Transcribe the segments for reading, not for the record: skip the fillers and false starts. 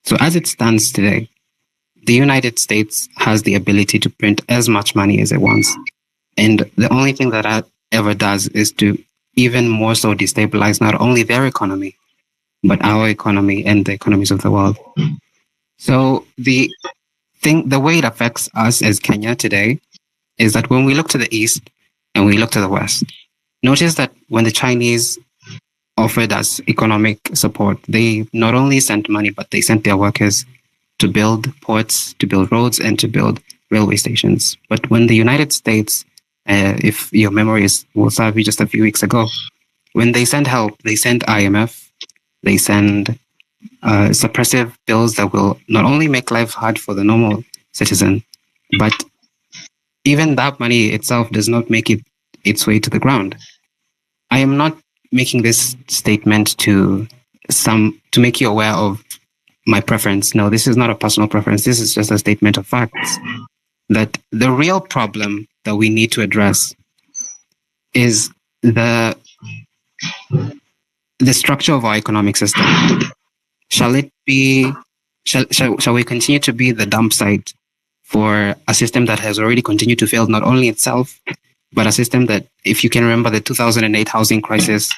So as it stands today, the United States has the ability to print as much money as it wants. And the only thing that it ever does is to even more so destabilize not only their economy, but our economy and the economies of the world. So the way it affects us as Kenya today is that when we look to the east and we look to the west, notice that when the Chinese offered us economic support, they not only sent money, but they sent their workers to build ports, to build roads, and to build railway stations. But when the United States, if your memory will serve you, just a few weeks ago, when they send help, they send IMF, they send suppressive bills that will not only make life hard for the normal citizen, but even that money itself does not make its way to the ground. I am not making this statement to make you aware of my preference. No, this is not a personal preference. This is just a statement of facts. That the real problem that we need to address is the structure of our economic system. Shall we continue to be the dump site for a system that has already continued to fail not only itself, but a system that, if you can remember the 2008 housing crisis,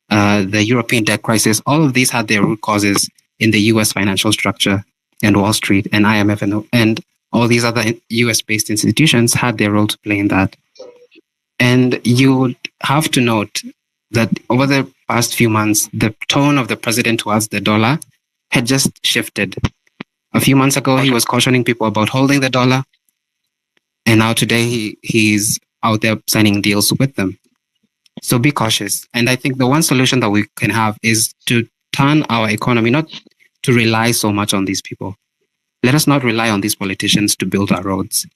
the European debt crisis, all of these had their root causes in the US financial structure, and Wall Street and IMF and all these other US-based institutions had their role to play in that. And you would have to note that over the past few months, the tone of the president towards the dollar had just shifted. A few months ago, he was cautioning people about holding the dollar. And now today, he's out there signing deals with them. So be cautious. And I think the one solution that we can have is to turn our economy, not to rely so much on these people. Let us not rely on these politicians to build our roads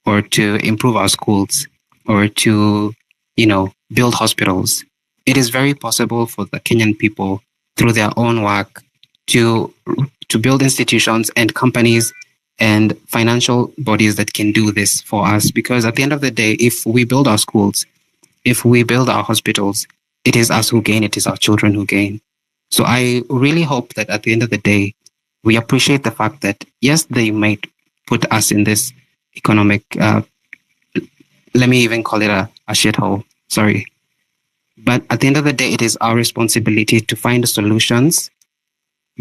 or to improve our schools or to, build hospitals. It is very possible for the Kenyan people, through their own work, to build institutions and companies and financial bodies that can do this for us. Because at the end of the day, if we build our schools, if we build our hospitals, it is us who gain, it is our children who gain. So I really hope that at the end of the day, we appreciate the fact that, yes, they might put us in this economic, let me even call it a shithole, sorry. But at the end of the day, it is our responsibility to find solutions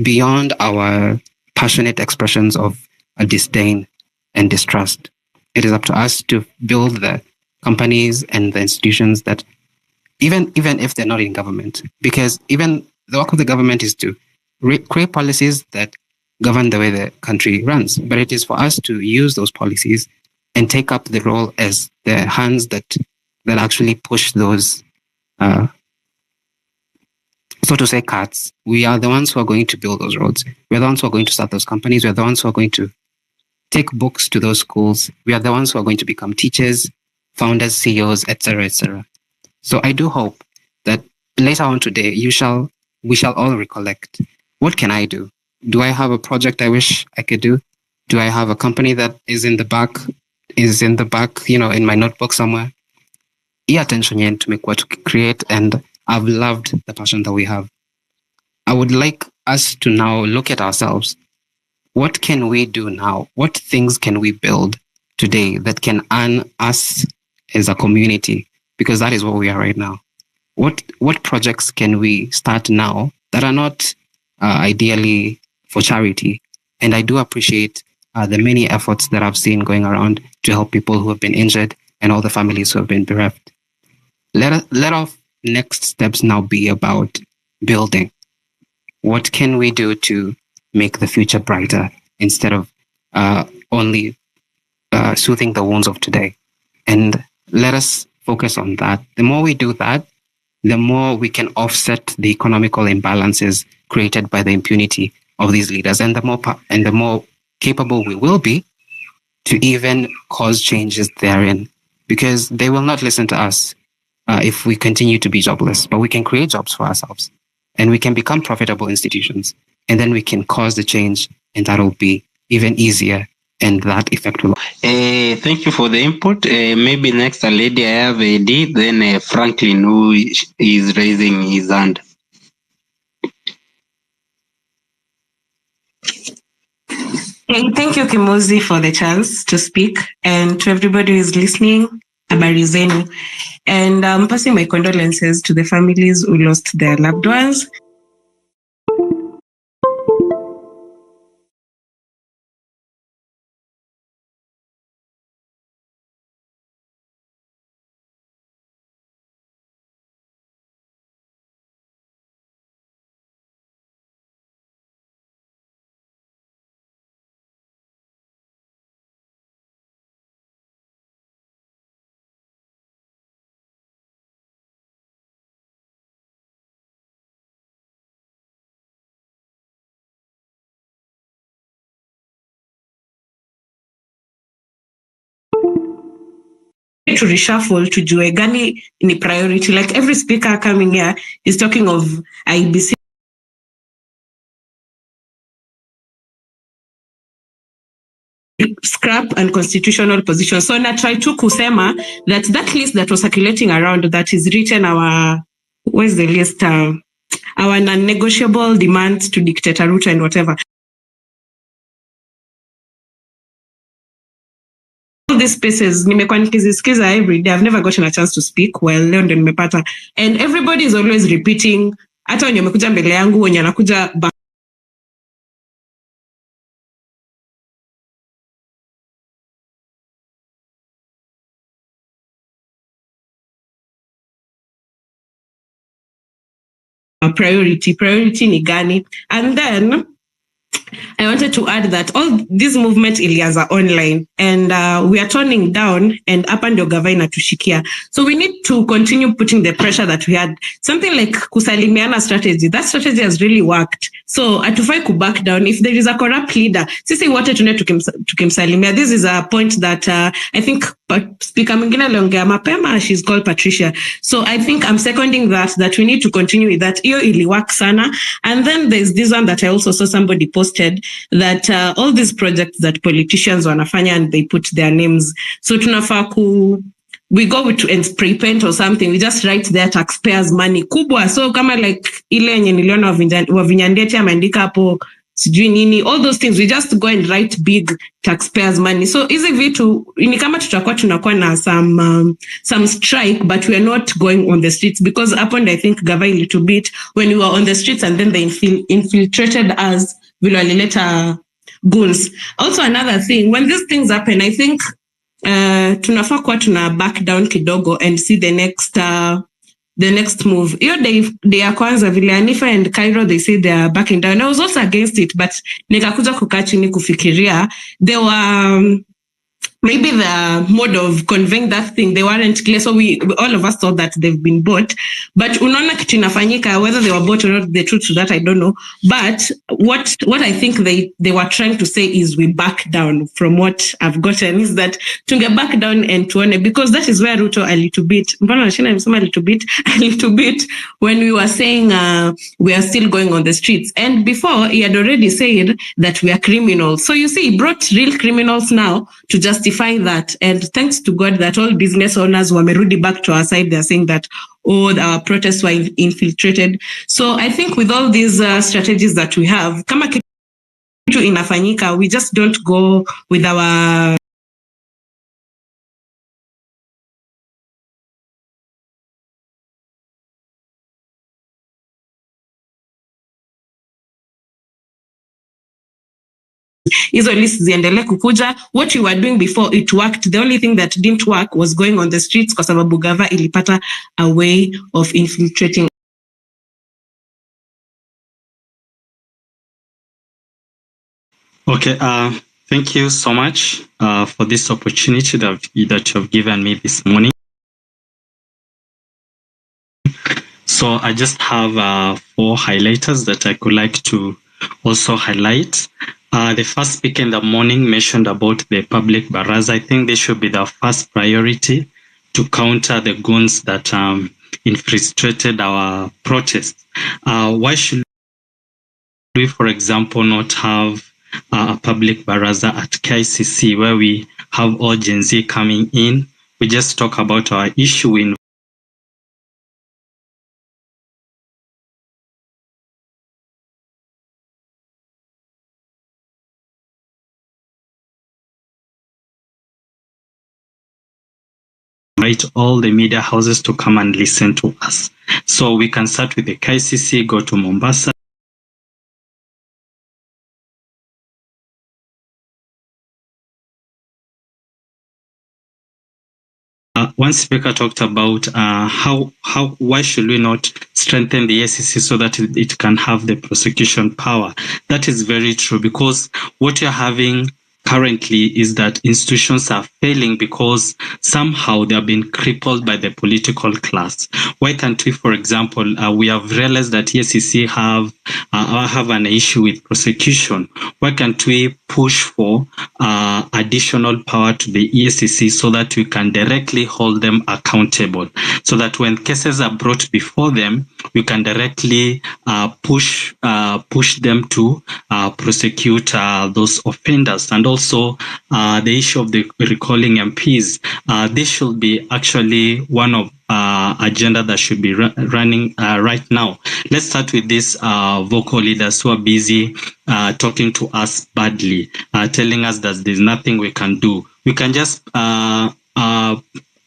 beyond our passionate expressions of a disdain and distrust. It is up to us to build the companies and the institutions that, even if they're not in government, because even the work of the government is to create policies that govern the way the country runs. But it is for us to use those policies and take up the role as the hands that actually push those, so to say, carts. We are the ones who are going to build those roads. We are the ones who are going to start those companies. We are the ones who are going to take books to those schools. We are the ones who are going to become teachers, founders, CEOs, etc., etc. So I do hope that later on today, we shall all recollect, what can I do? Do I have a project I wish I could do? Do I have a company that is in the back, in my notebook somewhere? Pay attention to make what to create, and I've loved the passion that we have. I would like us to now look at ourselves. What can we do now? What things can we build today that can earn us as a community? Because that is what we are right now. What projects can we start now that are not ideally for charity? And I do appreciate the many efforts that I've seen going around to help people who have been injured and all the families who have been bereft. Let our next steps now be about building. What can we do to make the future brighter instead of only soothing the wounds of today? And let us focus on that. The more we do that, the more we can offset the economical imbalances created by the impunity of these leaders, and the more capable we will be to even cause changes therein, because they will not listen to us if we continue to be jobless. But we can create jobs for ourselves, and we can become profitable institutions, and then we can cause the change, and that'll be even easier, and that effect will. Thank you for the input. Maybe next a lady, I have a D, then Franklin, who is raising his hand. Hey, thank you, Kimozi, for the chance to speak. And to everybody who is listening, habari zenu. And I'm passing my condolences to the families who lost their loved ones. To reshuffle to jue gani ni priority. Like every speaker coming here is talking of IBC scrap and constitutional position. So na try to kusema that list that was circulating around that is written our, where's the list? Our non-negotiable demands to dictator Ruto and whatever. All these spaces nimekuwa nikizisikiza every day. I've never gotten a chance to speak. Well, leo ndo nimepata. And everybody is always repeating. Hata wenye wamekuja mbele yangu, wenye anakuja priority ni gani? And then I wanted to add that all this movement ilianza online and we are toning down and hapa ndio gava inatushikia. So we need to continue putting the pressure that we had. Something like kusalimiana strategy. That strategy has really worked. So atufai ku back down. If there is a corrupt leader, sisi wote tune tukimsalimia. This is a point that I think speaker mwingine aliongea mapema, she's called Patricia. So I think I'm seconding that we need to continue with that. Iyo ili work sana. And then there's this one that I also saw somebody posted that all these projects that politicians wanafanya and they put their names. So tunafaa we go to and spray paint or something, we just write their taxpayers money kubwa. So kama like ile yenye niliona Wavinyandeti ameandika hapo sijui nini, all those things we just go and write big taxpayers money. So hizi vitu ni kama tunakuwa na some strike, but we are not going on the streets because upon I think gava a little bit when we were on the streets and then they infiltrated us vile walileta goons. Also another thing, when these things happen, I think tunafaa kuwa tuna back down kidogo and see the next move. Hiyo day ya kwanza vile Anifa and Cairo they say they are backing down. I was also against it, but nikakuja kukaa chini kufikiria they were maybe the mode of conveying that thing they weren't clear, so we all of us thought that they've been bought, but unaona kitu inafanyika, whether they were bought or not, the truth to that I don't know, but what I think they were trying to say is we back down. From what I've gotten is that tunge back down and tuone, because that is where Ruto a little bit when we were saying we are still going on the streets, and before he had already said that we are criminals. So you see, he brought real criminals now to justify that, and thanks to God that all business owners wamerudi back to our side. They're saying that our protests were infiltrated. So I think with all these strategies that we have, kama kitu inafanyika, we just don't go with our hizo list ziendelee kukuja. What you were doing before, it worked. The only thing that didn't work was going on the streets kwa sababu gava ilipata a way of infiltrating. Okay, thank you so much for this opportunity that you have given me this morning. So I just have 4 highlighters that I could like to also highlight. The first speaker in the morning mentioned about the public baraza. I think this should be the first priority to counter the goons that infiltrated our protests. Why should we, for example, not have a public baraza at KICC where we have all Gen Z coming in? We just talk about our issue in invite all the media houses to come and listen to us. So we can start with the KICC, go to Mombasa. One speaker talked about why should we not strengthen the EACC so that it can have the prosecution power. That is very true, because what you're having currently is that institutions are failing because somehow they have been crippled by the political class. Why can't we, for example, we have realized that EACC have an issue with prosecution. Why can't we push for additional power to the EACC so that we can directly hold them accountable, so that when cases are brought before them, we can directly push them to prosecute those offenders. And also the issue of the recalling MPs, this should be actually one of agenda that should be running right now. Let's start with these vocal leaders who are busy talking to us badly, telling us that there's nothing we can do. We can just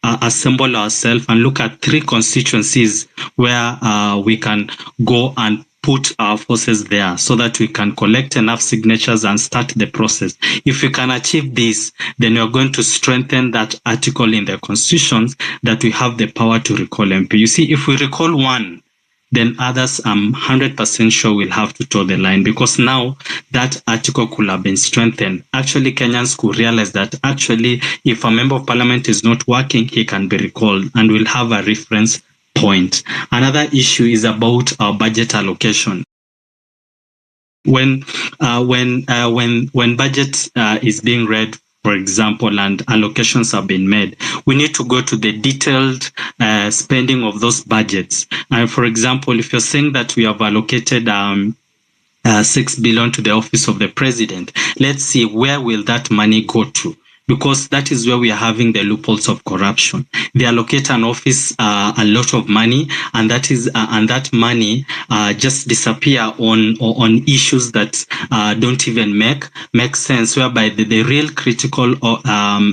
assemble ourselves and look at 3 constituencies where we can go and put our forces there so that we can collect enough signatures and start the process. If we can achieve this, then we are going to strengthen that article in the constitutions that we have the power to recall MP. You see, if we recall one, then others, I'm 100% sure will have to toe the line, because now that article could have been strengthened. Actually, Kenyans could realize that actually, if a member of parliament is not working, he can be recalled and will have a reference point. Another issue is about our budget allocation. When budget is being read, for example, and allocations have been made, we need to go to the detailed spending of those budgets. And for example, if you're saying that we have allocated 6 billion to the office of the president, let's see where will that money go to, because that is where we are having the loopholes of corruption. They allocate an office a lot of money, and that money just disappear on issues that don't even make sense, whereby the real critical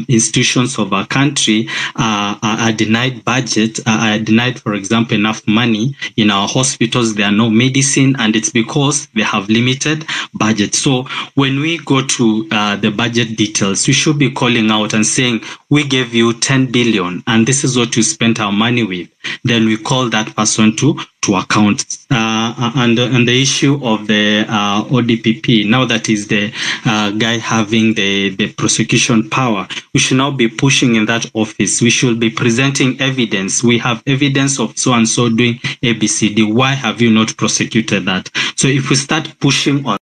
institutions of our country are denied budget, are denied, for example, enough money. In our hospitals, there are no medicine, and it's because they have limited budget. So when we go to the budget details, we should be calling out and saying, we gave you 10 billion and this is what you spent our money with. Then we call that person to account. And the issue of the ODPP, now that is the guy having the prosecution power, we should not be pushing in that office. We should be presenting evidence. We have evidence of so and so doing ABCD. Why have you not prosecuted that? So if we start pushing on,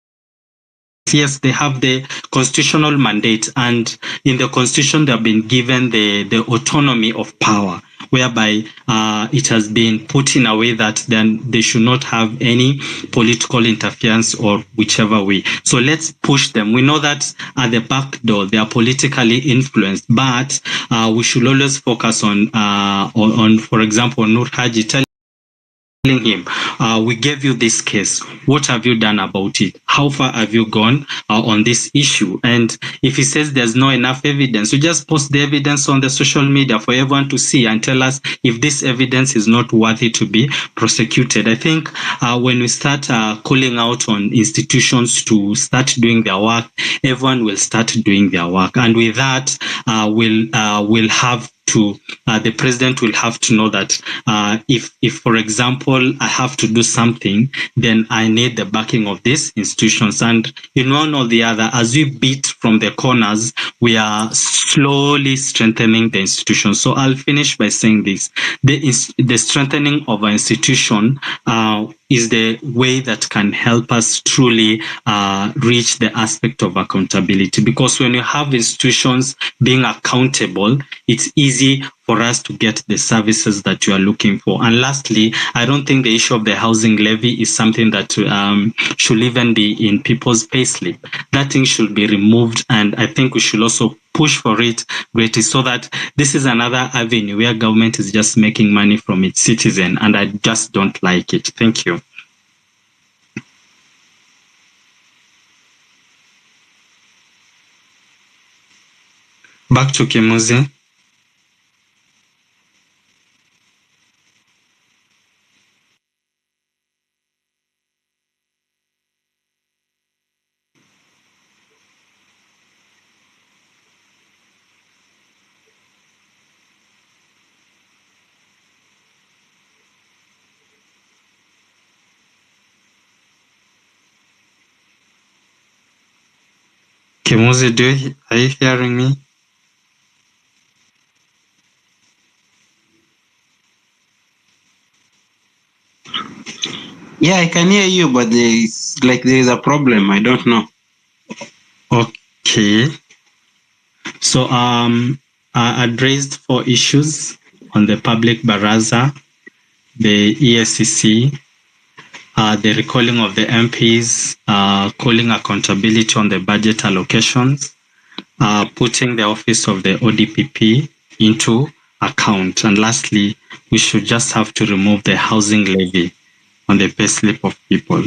yes, they have the constitutional mandate, and in the constitution they have been given the autonomy of power, whereby it has been put in a way that then they should not have any political interference or whichever way. So let's push them. We know that at the back door they are politically influenced, but we should always focus on for example, Nur Haji telling him, we gave you this case. What have you done about it? How far have you gone on this issue? And if he says there's no enough evidence, we just post the evidence on the social media for everyone to see and tell us if this evidence is not worthy to be prosecuted. I think when we start calling out on institutions to start doing their work, everyone will start doing their work. And with that, we'll have to the president will have to know that if for example I have to do something, then I need the backing of these institutions. And in one or the other, as we beat from the corners, we are slowly strengthening the institution. So I'll finish by saying this: the strengthening of our institution is the way that can help us truly reach the aspect of accountability. Because when you have institutions being accountable, it's easy for us to get the services that you are looking for. And lastly, I don't think the issue of the housing levy is something that should even be in people's payslip. That thing should be removed, and I think we should also push for it greatly, so that this is another avenue where government is just making money from its citizen, and I just don't like it. Thank you. Back to Kimuzi. Kimuzi, are you hearing me? Yeah, I can hear you, but there is a problem. I don't know. Okay. So I raised 4 issues on the public baraza, the ESCC, the recalling of the MPs, calling accountability on the budget allocations, putting the office of the ODPP into account. And lastly, we should just have to remove the housing levy on the payslip of people.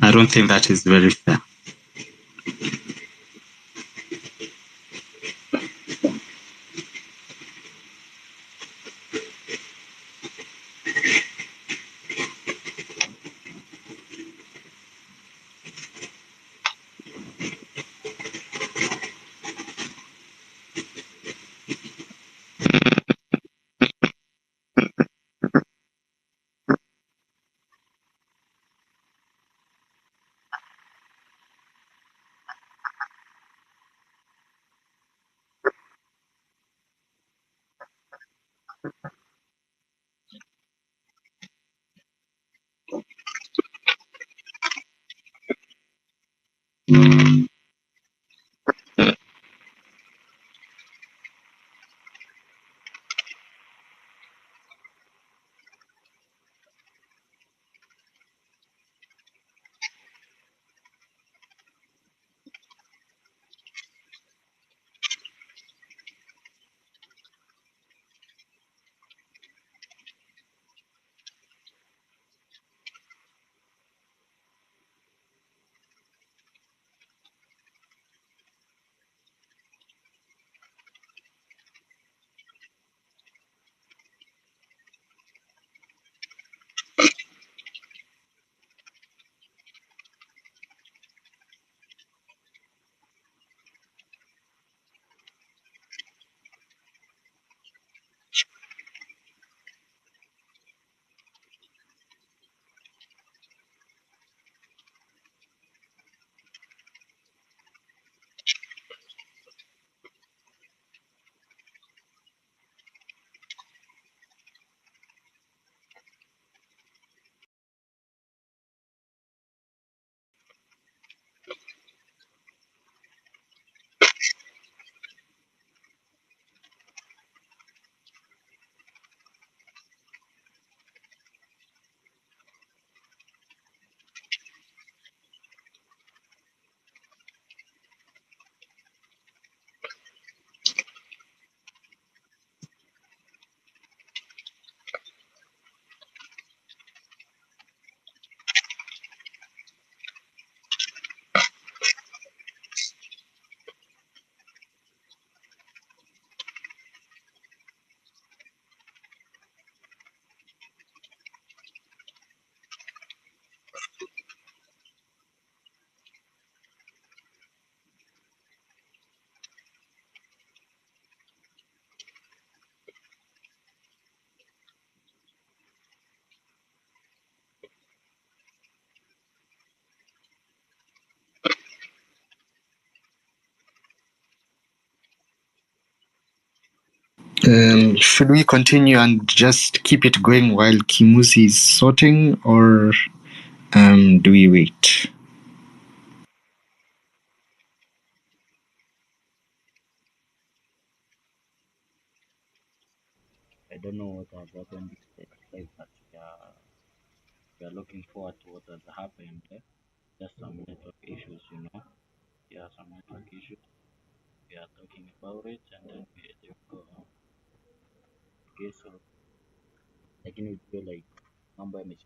I don't think that is very fair. Should we continue and just keep it going while Kimusi is sorting, or do we wait? I don't know what has happened, except that we are looking forward to what has happened. Just some network issues, Yeah, some network issues. We are talking about it, and then we go on. Okay, so lakini ujue like mambo yame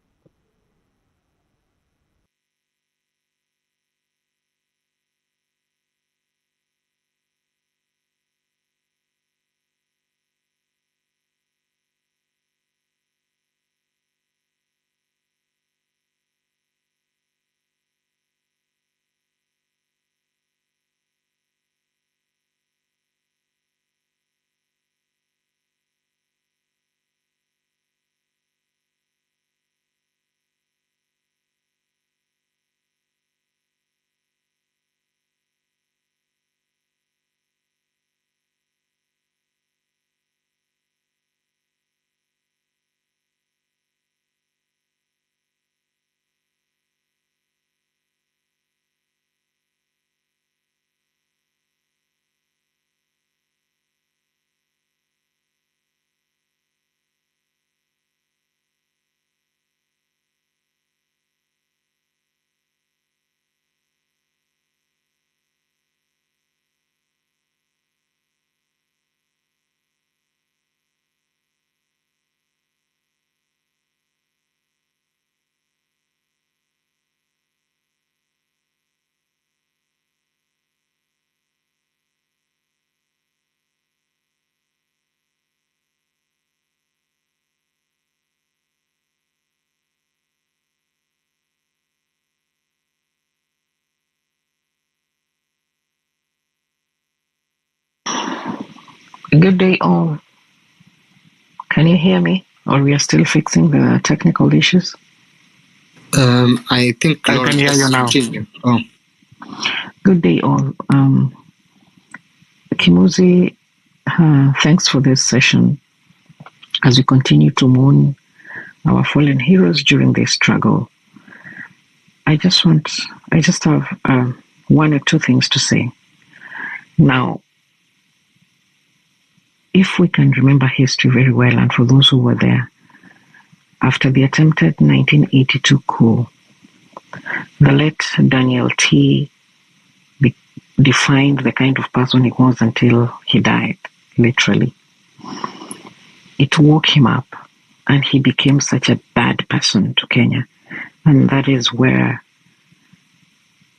Good day, all. Can you hear me? Or we are still fixing the technical issues? I think I Laura can hear you just now. continue. Oh, Good day, all. Kimuzi, thanks for this session. As we continue to mourn our fallen heroes during this struggle, I just have one or two things to say. Now, if we can remember history very well, and for those who were there, after the attempted 1982 coup, the late Daniel T. defined the kind of person he was until he died, literally. It woke him up, and he became such a bad person to Kenya. And that is where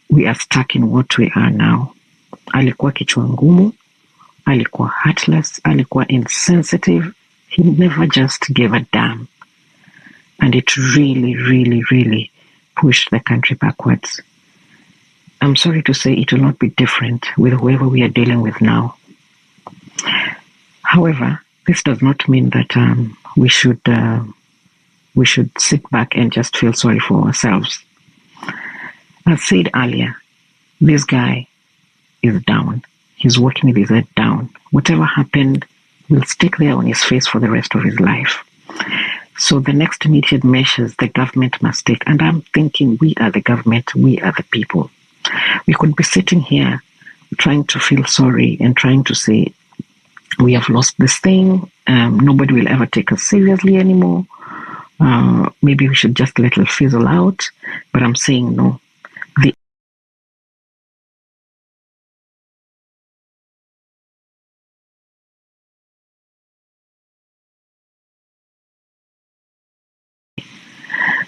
we are stuck in what we are now. Alikuwa kichwa ngumu, alikuwa heartless, alikuwa insensitive. He never just gave a damn. And it really, really, really pushed the country backwards. I'm sorry to say it will not be different with whoever we are dealing with now. However, this does not mean that we should sit back and just feel sorry for ourselves. As said earlier, this guy is down. He's working with his head down. Whatever happened will stick there on his face for the rest of his life. So the next immediate measures the government must take, and I'm thinking we are the government, we are the people. We could be sitting here trying to feel sorry and trying to say, we have lost this thing, nobody will ever take us seriously anymore. Maybe we should just let it fizzle out. But I'm saying no.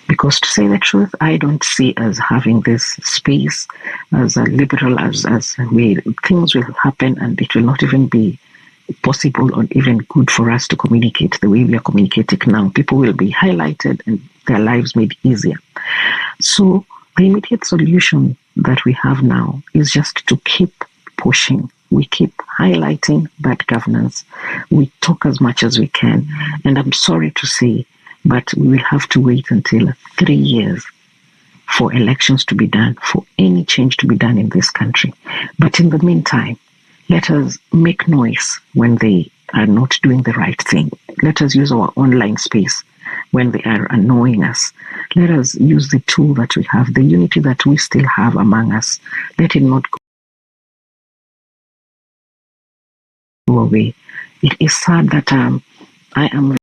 Because to say the truth, I don't see us having this space as a liberal as things will happen, and it will not even be possible or even good for us to communicate the way we are communicating now. People will be highlighted and their lives made easier. So the immediate solution that we have now is just to keep pushing. We keep highlighting bad governance. We talk as much as we can. And I'm sorry to say, but we will have to wait until 3 years for elections to be done, for any change to be done in this country. But in the meantime, let us make noise when they are not doing the right thing. Let us use our online space when they are annoying us. Let us use the tool that we have, the unity that we still have among us. Let it not go away. It is sad that I am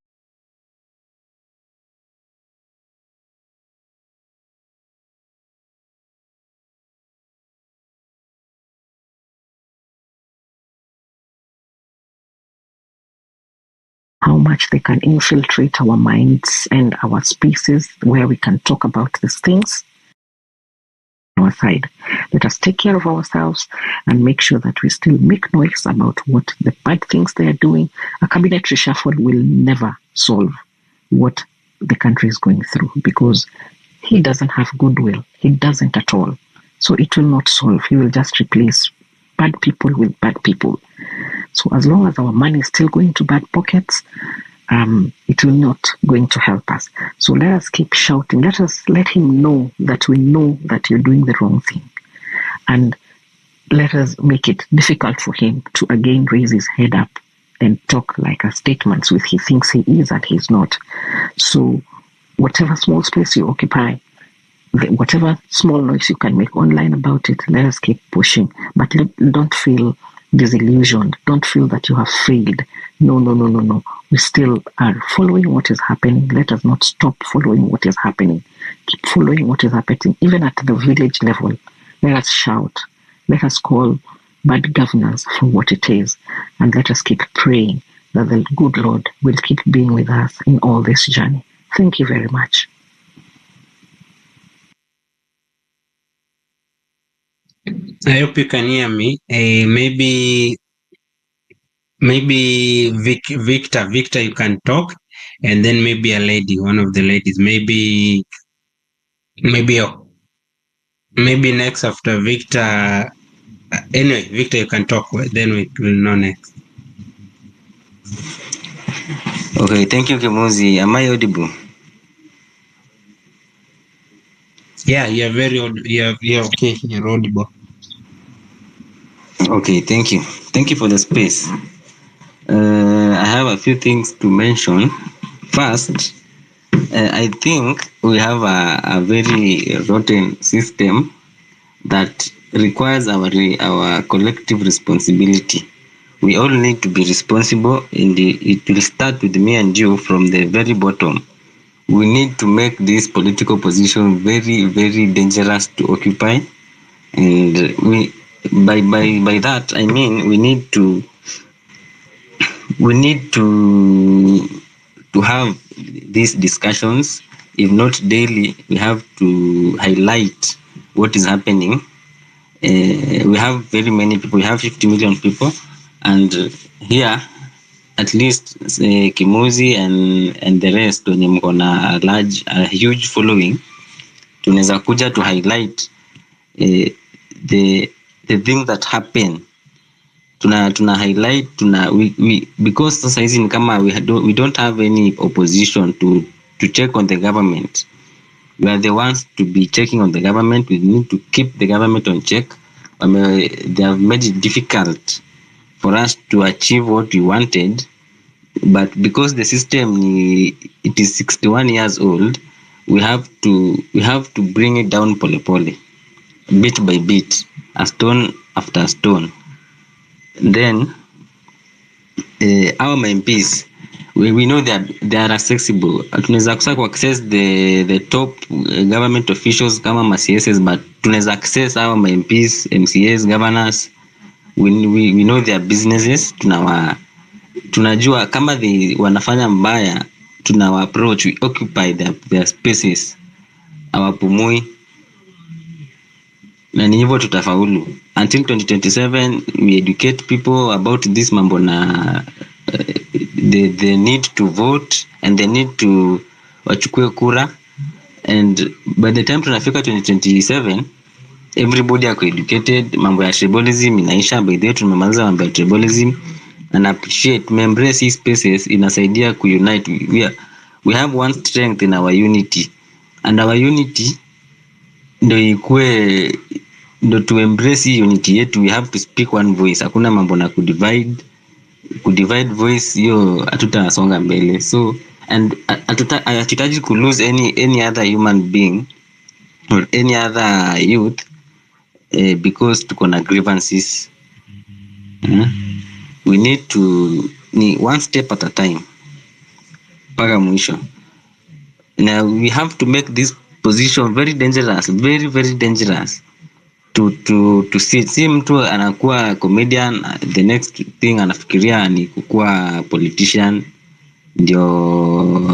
how much they can infiltrate our minds and our spaces where we can talk about these things. On our side, let us take care of ourselves and make sure that we still make noise about what the bad things they are doing. A cabinet reshuffle will never solve what the country is going through, because he doesn't have goodwill. He doesn't at all. So it will not solve. He will just replace bad people with bad people. So as long as our money is still going to bad pockets, it will not going to help us. So let us keep shouting. Let him know that we know that you're doing the wrong thing. And let us make it difficult for him to again raise his head up and talk like a statements with he thinks he is and he's not. So whatever small space you occupy, whatever small noise you can make online about it, let us keep pushing. But don't feel disillusioned. Don't feel that you have failed. No. We still are following what is happening. Let us not stop following what is happening. Keep following what is happening. Even at the village level, let us shout. Let us call bad governance for what it is. And let us keep praying that the good Lord will keep being with us in all this journey. Thank you very much. I hope you can hear me. Maybe Victor, you can talk, and then maybe a lady, one of the ladies, maybe next after Victor. Anyway, Victor, you can talk. Then we will know next. Okay, thank you, Kimuzi. Am I audible? Yeah, you're very you're okay. You're audible. Okay, thank you. Thank you for the space. I have a few things to mention. First, I think we have a very rotten system that requires our collective responsibility. We all need to be responsible, and it will start with me and you from the very bottom. We need to make this political position very, very dangerous to occupy, and by that I mean we need to have these discussions. If not daily, we have to highlight what is happening. We have very many people. We have 50 million people, and here at least Kimuzi and the rest wenye mko na a huge following, tunaweza kuja to highlight the things that happen. Tuna highlight we because sasa hizi ni kama we don't have any opposition to check on the government. We are the ones to be checking on the government. We need to keep the government on check. They have made it difficult for us to achieve what we wanted, but because the system it is 61 years old, we have to bring it down pole pole, bit by bit, a stone after stone. Then our MPs, we know they are accessible. Tunaweza kusa access the top government officials kama MCSs, but tunaweza access our MPs, MCAs, governors. We know their businesses. Tunajua kama wanafanya mbaya, tunawa approach, we occupy their spaces, awapumui, na ni hivyo tutafaulu. Until 2027 we educate people about this mambo na they need to vote and they need to wachukue kura, and by the time tunafika 2027 everybody are educated. Mambo ya tribalism inaisha. By the way tumemaliza mambo ya tribalism, and appreciate embrace these spaces. Inasaidia kuunite. We have one strength in our unity, and our unity ndo to embrace unity yetu. We have to speak one voice. Hakuna mambo na kudivide voice, hiyo hatutasonga mbele. So and hatutaji ku lose any other human being or any other youth because tuko na grievances. We need to one step at a time mpaka mwisho. Now we have to make this position very dangerous, very very dangerous to see mtu anakuwa comedian, the next thing anafikiria ni kukuwa politician ndio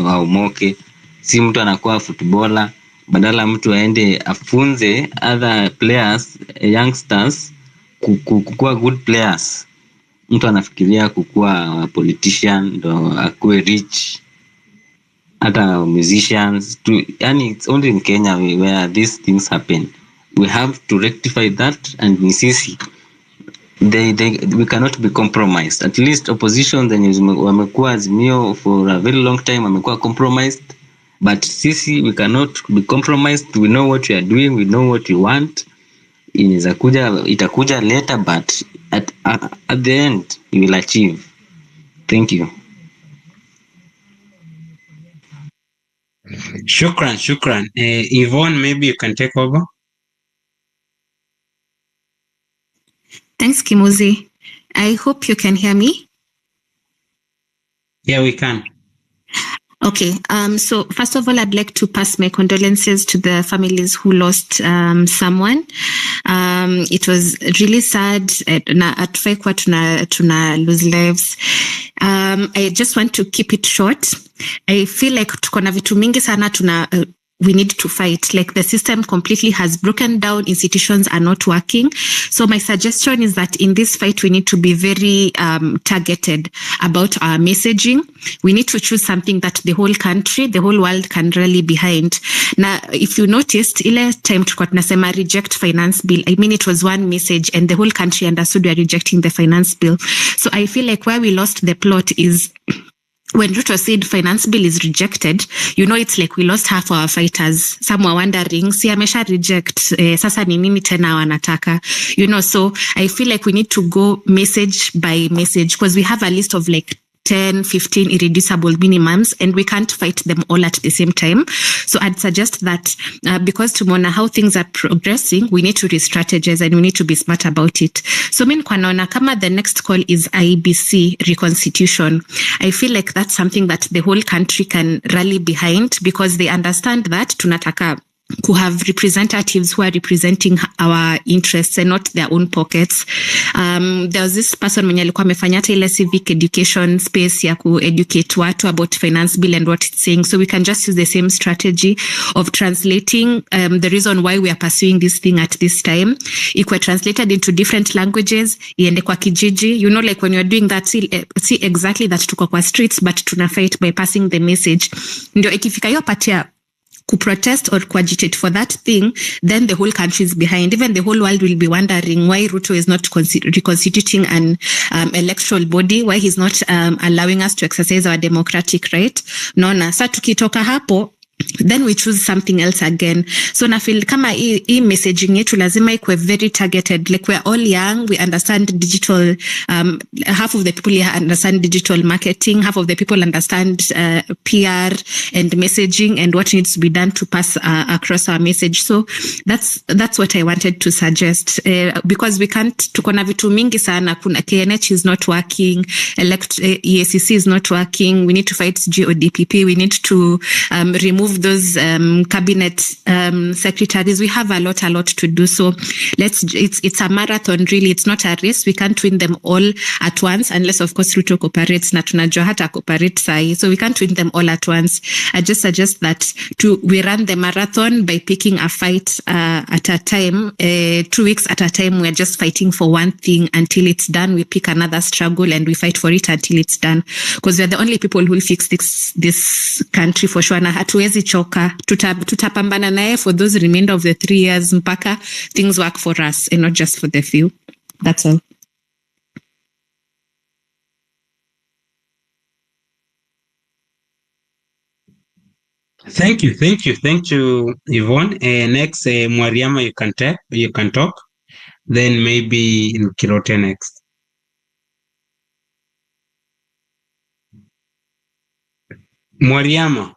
aumoke. Si mtu anakuwa footballer, badala mtu aende afunze other players, youngsters kukuwa good players. Mtu anafikiria kukuwa politician ndo akuwe rich, hata musicians yani it's only in Kenya where these things happen. We have to rectify that, and ni sisi we cannot be compromised. At least opposition wamekuwa Azimio for a very long time, wamekuwa compromised, but sisi we cannot be compromised. We know what we are doing, we know what we want. Itakuja later, but at the end we will achieve. Thank you. Shukran. Yvonne, maybe you can take over. Thanks, Kimuzi. I hope you can hear me. Yeah, we can. Okay. So first of all, I'd like to pass my condolences to the families who lost someone. It was really sad. At Faikwa tuna lose lives. I just want to keep it short. I feel like tuko na vitu mingi sana we need to fight. Like the system completely has broken down, institutions are not working. So my suggestion is that in this fight, we need to be very targeted about our messaging. We need to choose something that the whole country, the whole world can rally behind. Now, if you noticed, ile time tulikuwa tunasema reject finance bill, I mean, it was one message and the whole country understood we are rejecting the finance bill. So I feel like where we lost the plot is when Ruto said finance bill is rejected, you know, it's like we lost half our fighters. Some were wondering, si amesha reject, sasa ni nini tena wanataka? You know, so I feel like we need to go message by message because we have a list of like 10, 15 irreducible minimums and we can't fight them all at the same time. So I'd suggest that because to monitor how things are progressing, we need to re-strategize and we need to be smart about it. So min kwa naona kama the next call is IBC reconstitution, I feel like that's something that the whole country can rally behind because they understand that tunataka to have representatives who are representing our interests and not their own pockets. There was this person mwenye alikuwa amefanya hata ile civic education space ya ku-educate watu about finance bill and what it's saying. So we can just use the same strategy of translating the reason why we are pursuing this thing at this time. Ikuwe translated into different languages, iende kwa kijiji. You know, like when you're doing that, see exactly that tuko kwa streets, but tuna fight by passing the message. Ndio ikifika hiyo patia to protest or coagitate for that thing, then the whole country is behind. Even the whole world will be wondering why Ruto is not reconstituting an electoral body, why he's not allowing us to exercise our democratic right. Nona, sa tukitoka hapo, then we choose something else again. So na feel kama hii messaging yetu lazima ikuwe very targeted. Like we're all young, we understand digital, half of the people here understand digital marketing, half of the people understand PR and messaging and what needs to be done to pass across our message. So that's what I wanted to suggest. Because we can't, tuko na vitu mingi sana, kuna KNH is not working, EACC is not working, we need to fight GODPP, we need to remove those cabinet secretaries. We have a lot to do. So it's a marathon really. It's not a race. We can't win them all at once unless of course Ruto cooperates na tunajua hata cooperate sahi. So we can't win them all at once. I just suggest that we run the marathon by picking a fight at a time, 2 weeks at a time. We're just fighting for one thing until it's done. We pick another struggle and we fight for it until it's done. Because we're the only people who will fix this country for sure. Na hatuwezi choka, tutapambana naye for those remainder of the 3 years mpaka things work for us and not just for the few. That's all. Thank you, Yvonne. Next, Mwariama, you can talk. Then maybe in Kirote next. Mwariama.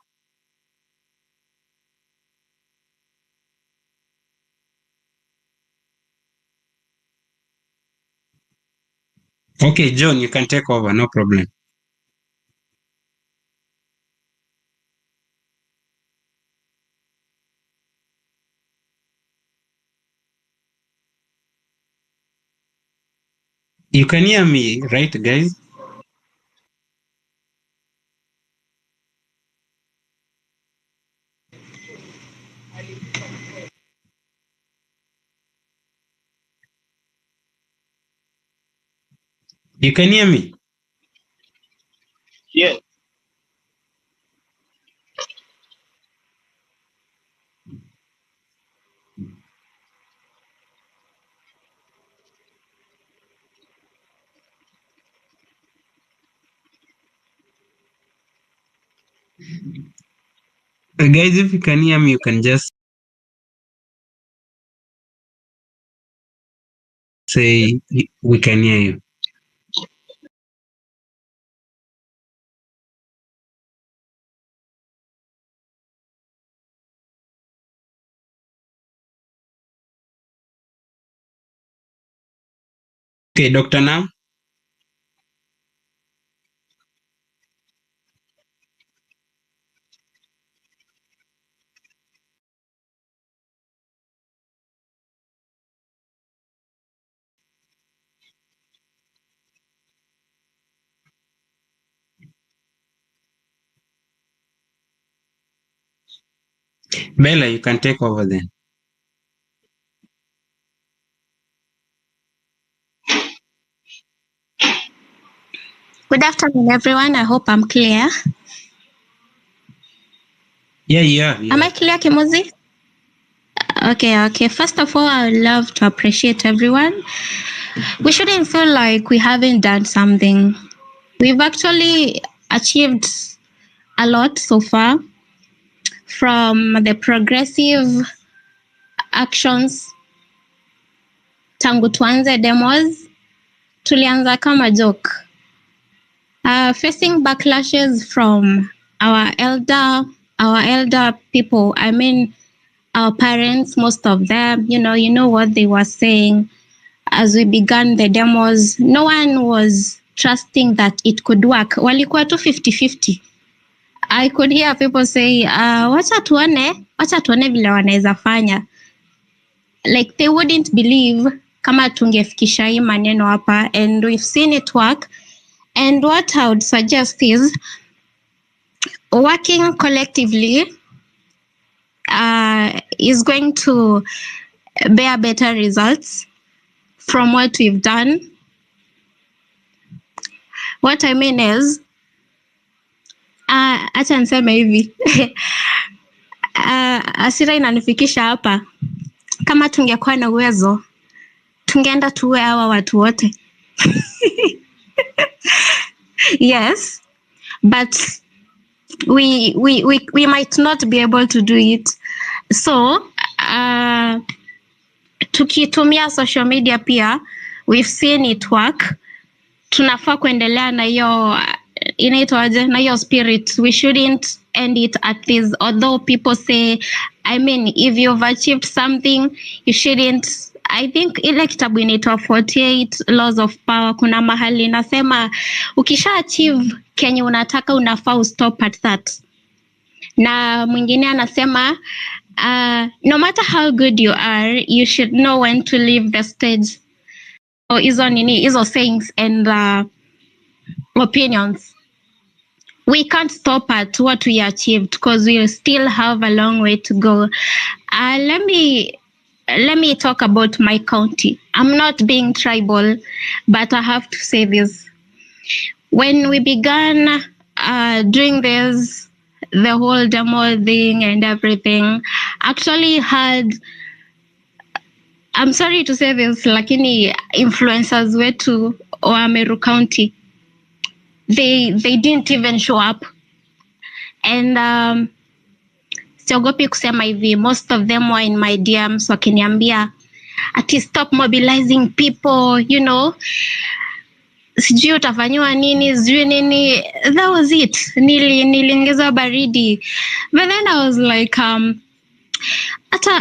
Okay, John, you can take over, no problem. You can hear me, right, guys? You can hear me? Yeah. Guys, if you can hear me, you can just say we can hear you. Okay, Dr. Nam. Bella, you can take over then. Good afternoon, everyone. I hope I'm clear. Yeah. Am I clear, Kimuzi? Okay. First of all, I would love to appreciate everyone. We shouldn't feel like we haven't done something. We've actually achieved a lot so far, from the progressive actions. Tangu tuanze demos, tulianza kama joke. Facing backlashes from our elder people. I mean, our parents, most of them, you know what they were saying as we began the demos. No one was trusting that it could work. Walikuwa tu 50-50. I could hear people say, wacha tuone vile wanaweza fanya. Like they wouldn't believe kama tungefikisha hii maneno hapa, and we've seen it work. And what I would suggest is working collectively is going to bear better results from what we've done. What I mean is, acha niseme hivi. Hasira inanifikisha hapa. Kama tungekuwa na uwezo, tungeenda tuwe hawa watu wote. Yes, but we might not be able to do it. So, tukitumia social media pia, we've seen it work. Tunafaa kuendelea na hiyo inaitwaje, na hiyo spirit. We shouldn't end it at this. Although people say, I mean, if you've achieved something, you shouldn't. I think ile kitabu inaitwa 48 Laws of Power, kuna mahali nasema ukisha achieve kenye unataka unafaa stop at that. Na mwingine anasema no matter how good you are, you should know when to leave the stage. So hizo sayings and opinions. We can't stop at what we achieved because we still have a long way to go. Let me talk about my county. I'm not being tribal, but I have to say this. When we began doing this, the whole demo thing and everything, actually had, I'm sorry to say this, lakini influencers wetu wa Meru County, they didn't even show up. And siogopi kusema hivi, most of them were in my DMs wakiniambia ati stop mobilizing people, you know, sijui utafanywa nini, sijui nini. That was it. Niliongeza baridi. But then I was like,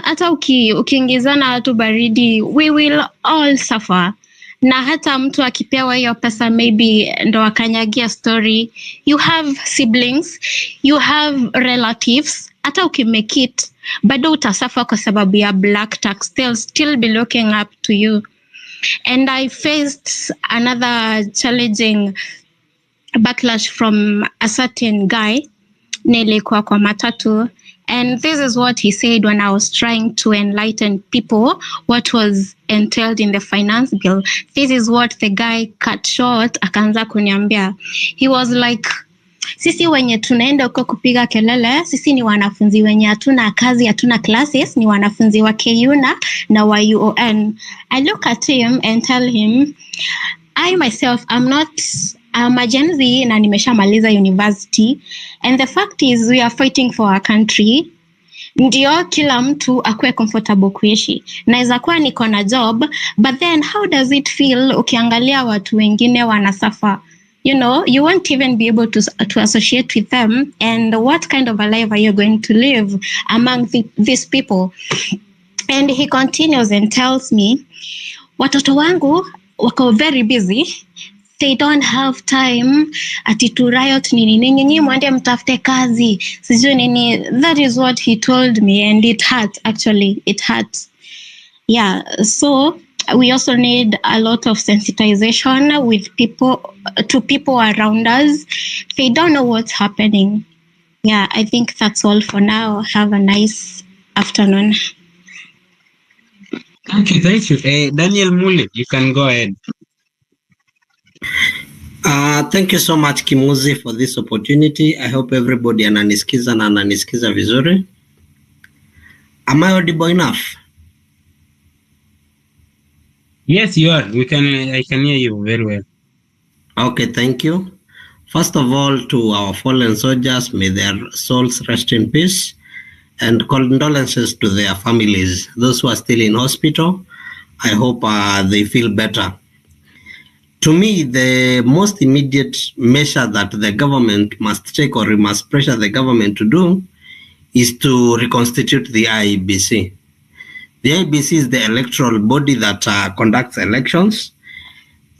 hata ukiingizana watu baridi, we will all suffer. Na hata mtu akipewa hiyo pesa, maybe ndo akanyagia story. You have siblings, you have relatives. Hata ukimake it, bado utasafa kwa sababu ya black tax. They'll still be looking up to you. And I faced another challenging backlash from a certain guy, nilikuwa kwa matatu. And this is what he said when I was trying to enlighten people what was entailed in the finance bill. This is what the guy cut short, akaanza kuniambia. He was like, sisi wenye tunaenda huko kupiga kelele, sisi ni wanafunzi wenye hatuna kazi, hatuna classes, ni wanafunzi wa KUNA na wa UON. I look at him and tell him, I myself, I'm a Gen Z na nimeshamaliza university, and the fact is we are fighting for our country. Ndio kila mtu akue comfortable kuishi. Naweza kuwa niko na job, but then how does it feel ukiangalia watu wengine wanasuffer? You know, you won't even be able to associate with them. And what kind of a life are you going to live among these people? And he continues and tells me, watoto wangu wako very busy. They don't have time ati to riot nini mwende mtafute kazi. Sijui nini. That is what he told me, and it hurt, actually. It hurt. Yeah, so we also need a lot of sensitization with people, to people around us. They don't know what's happening. Yeah, I think that's all for now. Have a nice afternoon. Thank you. Daniel Mule, you can go ahead. Thank you so much Kimuzi for this opportunity. I hope everybody ananisikiza na ananisikiza vizuri. Am I audible enough? Yes, you are. I can hear you very well. Okay, thank you. First of all, to our fallen soldiers, may their souls rest in peace, and condolences to their families. Those who are still in hospital, I hope they feel better. To me, the most immediate measure that the government must take, or we must pressure the government to do, is to reconstitute the IEBC. The IEBC is the electoral body that conducts elections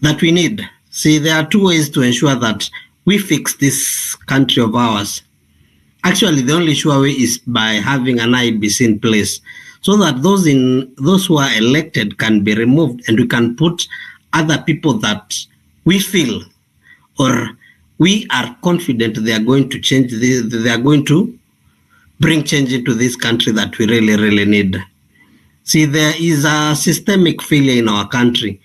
that we need. See, there are two ways to ensure that we fix this country of ours. Actually, the only sure way is by having an IEBC in place, so that those who are elected can be removed, and we can put other people that we feel or we are confident they are going to change they are going to bring change into this country that we really, really need. See, there is a systemic failure in our country.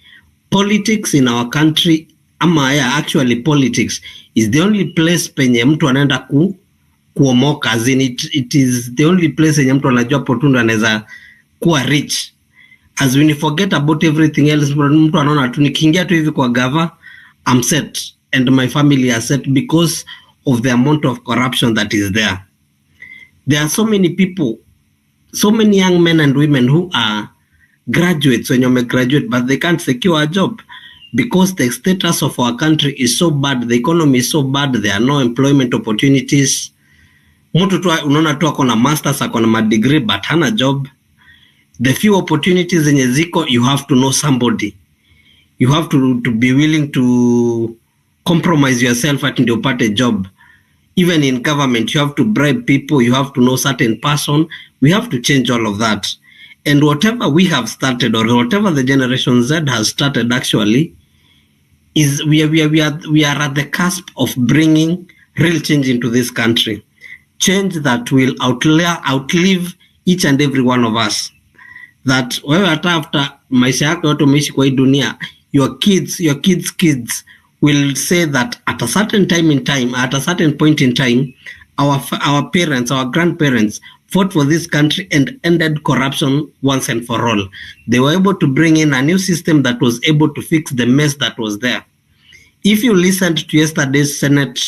Politics in our country, actually politics is the only place penye mtu anaenda kuomoka, as in it is the only place yenye mtu anajua potundu anaweza kuwa rich. As when you forget about everything else, mtu anaona tu nikiingia tu hivi kwa gava, I'm set and my family are set because of the amount of corruption that is there. There are so many people, so many young men and women who are graduates, when you graduate, but they can't secure a job because the status of our country is so bad, the economy is so bad, there are no employment opportunities. Mtu tu unaona tu ako na masters, ako na degree, but hana job. The few opportunities zenye ziko, you have to know somebody. You have to be willing to compromise yourself at ndio upate job. Even in government, you have to bribe people, you have to know certain person. We have to change all of that. And whatever we have started, or whatever the Generation Z has started actually, is we are at the cusp of bringing real change into this country. Change that will outlive each and every one of us. That wewe hata after maisha yako yote umeishi kwa hii dunia, your kids will say that at a certain point in time, our parents, our grandparents fought for this country and ended corruption once and for all. They were able to bring in a new system that was able to fix the mess that was there. If you listened to yesterday's Senate,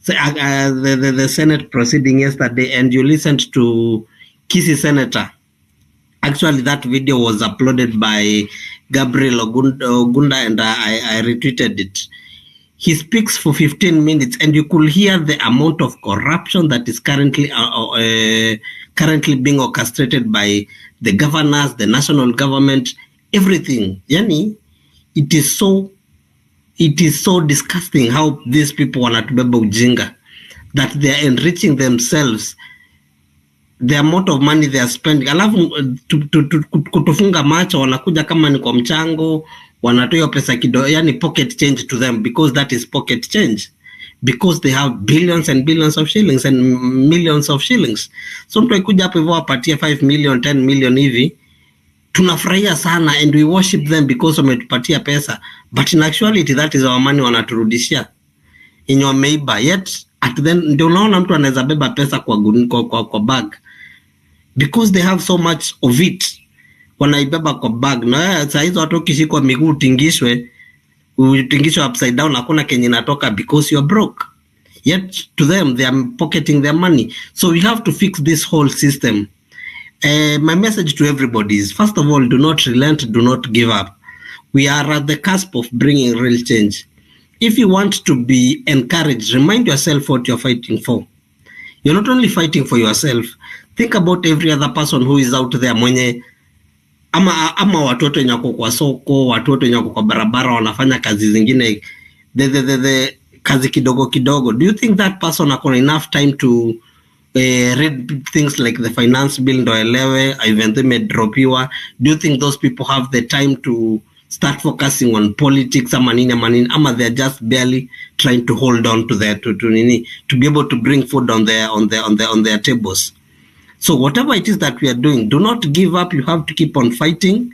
the Senate proceeding yesterday, and you listened to Kisii Senator, actually that video was uploaded by Gabriel Ogunda, and I retweeted it. He speaks for 15 minutes, and you could hear the amount of corruption that is currently being orchestrated by the governors, the national government, everything. Yani, it is so disgusting how these people wanatubeba ujinga, that they are enriching themselves, the amount of money they are spending. Alafu kutufunga macho, wanakuja kama ni kwa mchango, wanatoa pesa kidogo, yani pocket change to them, because that is pocket change, because they have billions and billions of shillings and millions of shillings. So mtu akikuja hapo hivyo apatie 5 million, 10 million hivi, tunafurahia sana, and we worship them because wametupatia pesa, but in actuality that is our money wanaturudishia yenye wameiba. Yet at then ndio unaona mtu anaweza beba pesa kwa bag, because they have so much of it, wanaibeba kwa bag. Na saa hizo watu ukishikwa miguu utingishwe upside down, hakuna kenye natoka, because you're broke. Yet to them, they are pocketing their money. So we have to fix this whole system. My message to everybody is, first of all, do not relent, do not give up. We are at the cusp of bringing real change. If you want to be encouraged, remind yourself what you're fighting for. You're not only fighting for yourself, think about every other person who is out there mwenye ama watoto wenye wako kwa soko, watoto wenye wako kwa barabara wanafanya kazi zingine, the kazi kidogo kidogo. Do you think that person akona enough time to read things like the finance bill ndo elewe even they may dropiwa? Do you think those people have the time to start focusing on politics, ama they're just barely trying to hold on to their to be able to bring food on their tables. So whatever it is that we are doing, do not give up. You have to keep on fighting.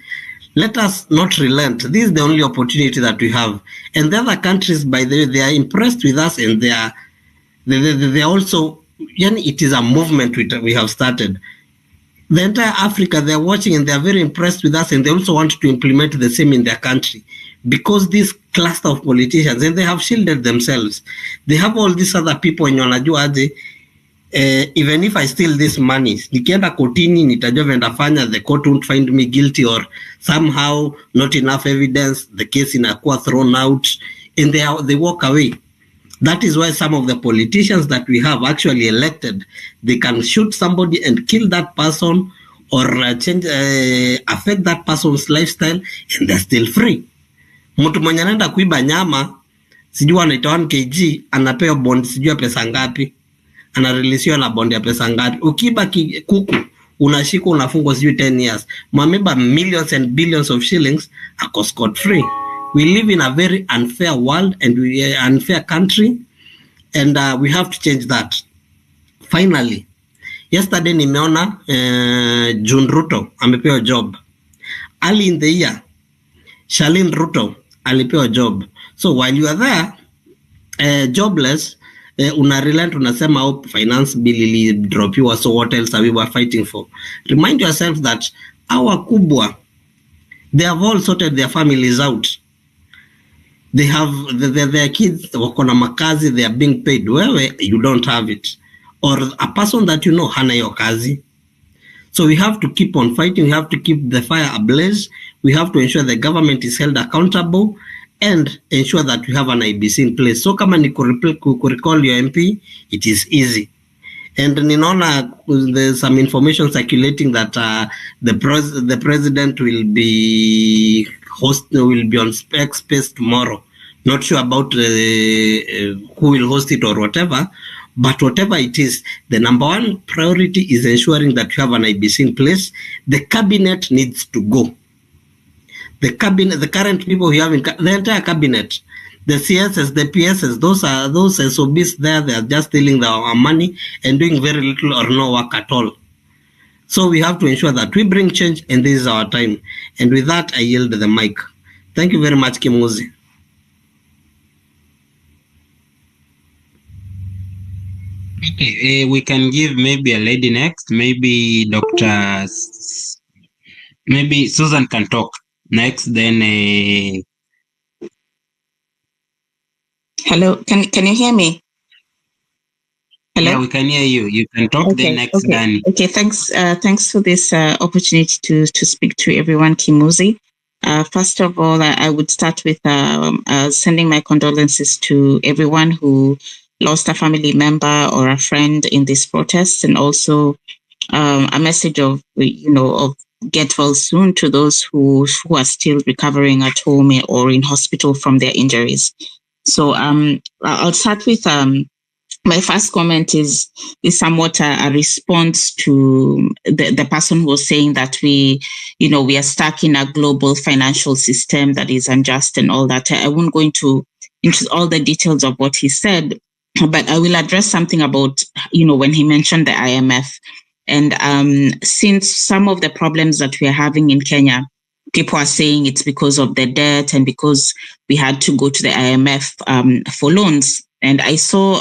Let us not relent. This is the only opportunity that we have. And the other countries, by the way, they are impressed with us, and they are also, it is a movement we have started. The entire Africa, they're watching and they're very impressed with us, and they also want to implement the same in their country, because this cluster of politicians, and they have shielded themselves. They have all these other people in Yonajuaje. Even if I steal this money, nikienda kotini nitajua vendafanya, the court won't find me guilty, or somehow not enough evidence, the case inakuwa thrown out, and they walk away. That is why some of the politicians that we have actually elected, they can shoot somebody and kill that person, or affect that person's lifestyle, and they're still free. Mtu mwenye anaenda kuiba nyama, sijui anaitwa 1 kg, anapewa bond sijui pesa ngapi, anareleasiwa na bond ya pesa ngapi. Ukiba kuku, unashikwa unafungwa sijui 10 years. Mwameba millions and billions of shillings, ako scot free. We live in a very unfair world, and we are an unfair country, and we have to change that. Finally, yesterday nimeona June Ruto amepewa job. Early in the year, Charlene Ruto alipewa job. So while you are there, jobless, unarelent, unasema hope finance bill ili drop you, so what else are we fighting for? Remind yourself that our kubwa, they have all sorted their families out. They have their kids, wako na makazi, they are being paid. Wewe, you don't have it. Or a person that you know hana hiyo kazi. So we have to keep on fighting. We have to keep the fire ablaze. We have to ensure the government is held accountable, and ensure that we have an IBC in place. So kama ni recall your MP, it is easy. And ninaona there's some information circulating that the president will be on space tomorrow. Not sure about who will host it or whatever, but whatever it is, the number one priority is ensuring that you have an IBC in place. The cabinet needs to go. The cabinet, the current people we have in the entire cabinet, the CSs, the PSs, those SOBs there, they are just stealing our money and doing very little or no work at all. So we have to ensure that we bring change, and this is our time. And with that, I yield the mic. Thank you very much, Kimuzi. Okay, we can give maybe a lady next. Maybe maybe Susan can talk next. Then hello, can you hear me? Hello? Yeah, we can hear you. You can talk. Okay, Then next, Danny. Okay, thanks for this opportunity to speak to everyone, Kimuzi. First of all, I would start with sending my condolences to everyone who lost a family member or a friend in this protest, and also a message of get well soon to those who are still recovering at home or in hospital from their injuries. So I'll start with my first comment is somewhat a response to the person who was saying that we are stuck in a global financial system that is unjust and all that. I won't go into all the details of what he said, but I will address something about, when he mentioned the IMF. And since some of the problems that we are having in Kenya, people are saying it's because of the debt and because we had to go to the IMF for loans. And I saw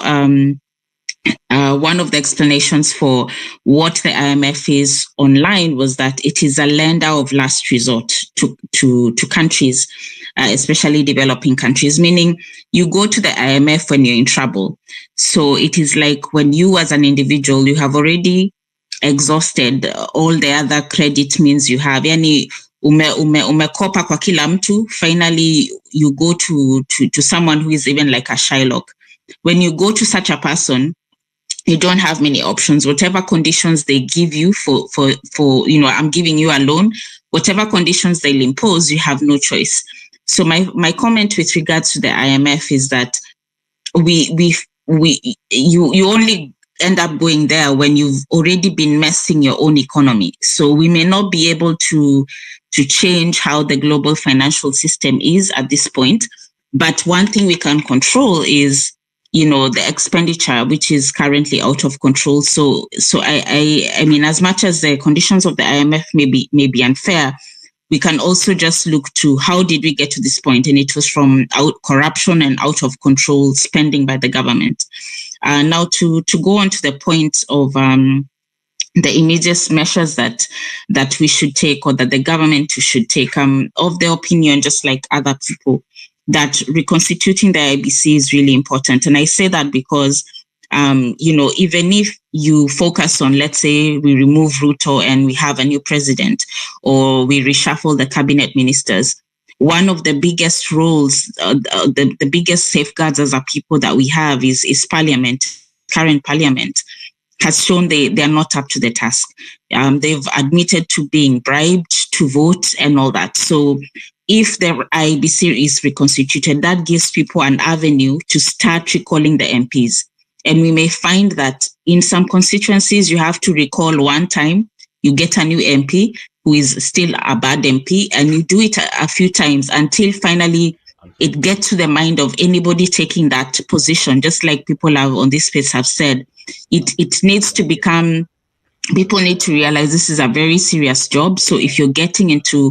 one of the explanations for what the IMF is online was that it is a lender of last resort to countries, especially developing countries, meaning you go to the IMF when you're in trouble. So it is like when you as an individual, you have already exhausted all the other credit means you have. Yani umekopa kwa kila mtu, finally you go to someone who is even like a Shylock. When you go to such a person, you don't have many options. Whatever conditions they give you for I'm giving you a loan, whatever conditions they'll impose, you have no choice. So my comment with regards to the IMF is that you only end up going there when you've already been messing your own economy. So we may not be able to change how the global financial system is at this point. But one thing we can control is, the expenditure, which is currently out of control. So I mean, as much as the conditions of the IMF may be unfair, we can also just look to how did we get to this point? And it was from corruption and out of control spending by the government. Now to go on to the point of the immediate measures that we should take, or that the government should take, of the opinion, just like other people, that reconstituting the IBC is really important. And I say that because, even if you focus on, let's say, we remove Ruto and we have a new president, or we reshuffle the cabinet ministers, one of the biggest roles, the biggest safeguards as a people that we have is parliament. Current parliament has shown they are not up to the task. They've admitted to being bribed to vote and all that. So if the IBC is reconstituted, that gives people an avenue to start recalling the MPs. And we may find that in some constituencies, you have to recall one time, you get a new MP who is still a bad MP, and you do it a few times until finally it gets to the mind of anybody taking that position, just like people on this space have said. It needs to become, people need to realize this is a very serious job. So if you're getting into